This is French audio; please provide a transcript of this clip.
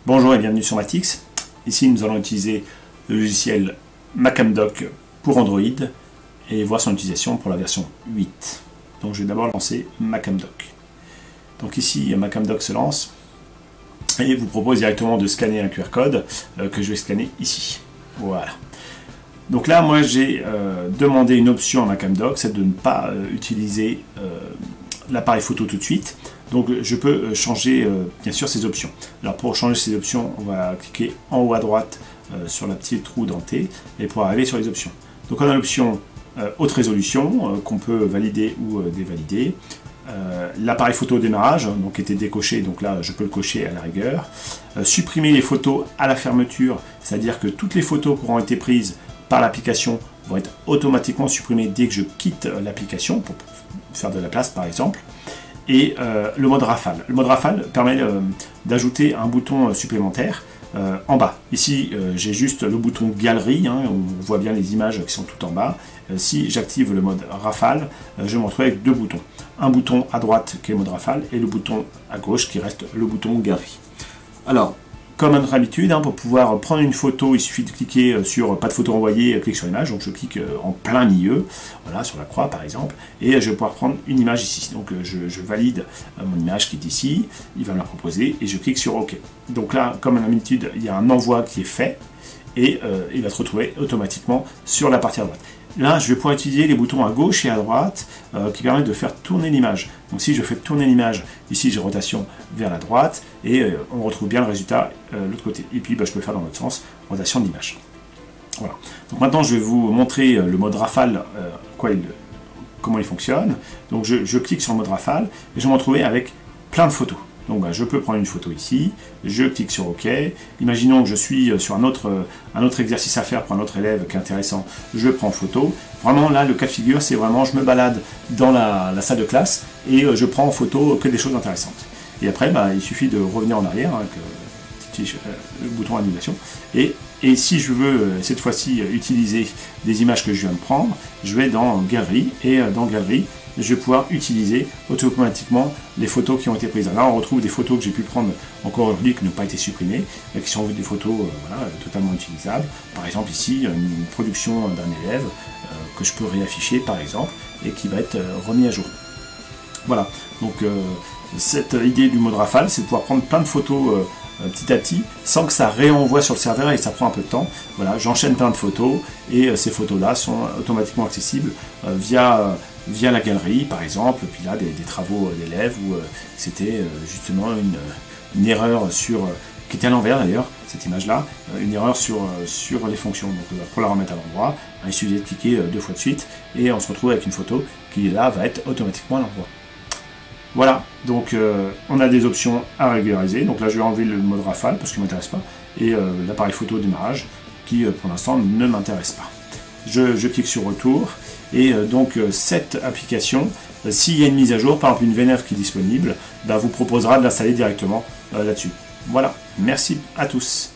Bonjour et bienvenue sur Matix. Ici nous allons utiliser le logiciel Macamdoc pour Android et voir son utilisation pour la version 8. Donc je vais d'abord lancer Macamdoc. Donc ici Macamdoc se lance et vous propose directement de scanner un QR code que je vais scanner ici. Voilà. Donc là moi j'ai demandé une option à Macamdoc, c'est de ne pas utiliser l'appareil photo tout de suite. Donc je peux changer bien sûr ces options. Alors pour changer ces options, on va cliquer en haut à droite sur la petite roue dentée et pour arriver sur les options. Donc on a l'option haute résolution qu'on peut valider ou dévalider. L'appareil photo au démarrage donc était décoché, donc là je peux le cocher à la rigueur. Supprimer les photos à la fermeture, c'est-à-dire que toutes les photos qui auront été prises par l'application vont être automatiquement supprimées dès que je quitte l'application pour faire de la place par exemple. Et le mode rafale. Le mode rafale permet d'ajouter un bouton supplémentaire en bas. Ici, j'ai juste le bouton galerie, hein, on voit bien les images qui sont tout en bas. Si j'active le mode rafale, je me retrouve avec deux boutons. Un bouton à droite qui est le mode rafale et le bouton à gauche qui reste le bouton galerie. Alors, comme à notre habitude, hein, pour pouvoir prendre une photo, il suffit de cliquer sur pas de photo envoyée, clique sur l'image, donc je clique en plein milieu, voilà, sur la croix par exemple, et je vais pouvoir prendre une image ici. Donc je valide mon image qui est ici, il va me la proposer, et je clique sur OK. Donc là, comme à l'habitude, il y a un envoi qui est fait, et il va se retrouver automatiquement sur la partie à droite. Là, je vais pouvoir utiliser les boutons à gauche et à droite qui permettent de faire tourner l'image. Donc si je fais tourner l'image, ici j'ai rotation vers la droite et on retrouve bien le résultat de l'autre côté. Et puis je peux faire dans l'autre sens, rotation de l'image. Voilà. Donc maintenant je vais vous montrer le mode rafale, comment il fonctionne. Donc je clique sur le mode rafale et je vais me retrouver avec plein de photos. Donc je peux prendre une photo ici, je clique sur OK. Imaginons que je suis sur un autre exercice à faire pour un autre élève qui est intéressant, je prends photo. Vraiment là, le cas de figure, c'est vraiment je me balade dans la salle de classe et je prends en photo que des choses intéressantes. Et après, il suffit de revenir en arrière avec le bouton annulation. Et si je veux cette fois-ci utiliser des images que je viens de prendre, je vais dans Galerie et dans Galerie, je vais pouvoir utiliser automatiquement les photos qui ont été prises. Là, on retrouve des photos que j'ai pu prendre encore aujourd'hui qui n'ont pas été supprimées, et qui sont des photos voilà, totalement utilisables. Par exemple, ici, une production d'un élève que je peux réafficher, par exemple, et qui va être remis à jour. Voilà. Donc, cette idée du mode rafale, c'est de pouvoir prendre plein de photos petit à petit, sans que ça réenvoie sur le serveur et ça prend un peu de temps. Voilà, j'enchaîne plein de photos et ces photos-là sont automatiquement accessibles via la galerie, par exemple. Puis là, des travaux d'élèves où c'était justement une erreur qui était à l'envers d'ailleurs, cette image-là, une erreur sur les fonctions. Donc pour la remettre à l'endroit, il suffit de cliquer deux fois de suite et on se retrouve avec une photo qui là va être automatiquement à l'endroit. Voilà, donc on a des options à régulariser. Donc là je vais enlever le mode rafale parce qu'il ne m'intéresse pas, et l'appareil photo au démarrage qui pour l'instant ne m'intéresse pas. Je clique sur retour, et donc cette application, s'il y a une mise à jour, par exemple une V9 qui est disponible, vous proposera de l'installer directement là-dessus. Voilà, merci à tous.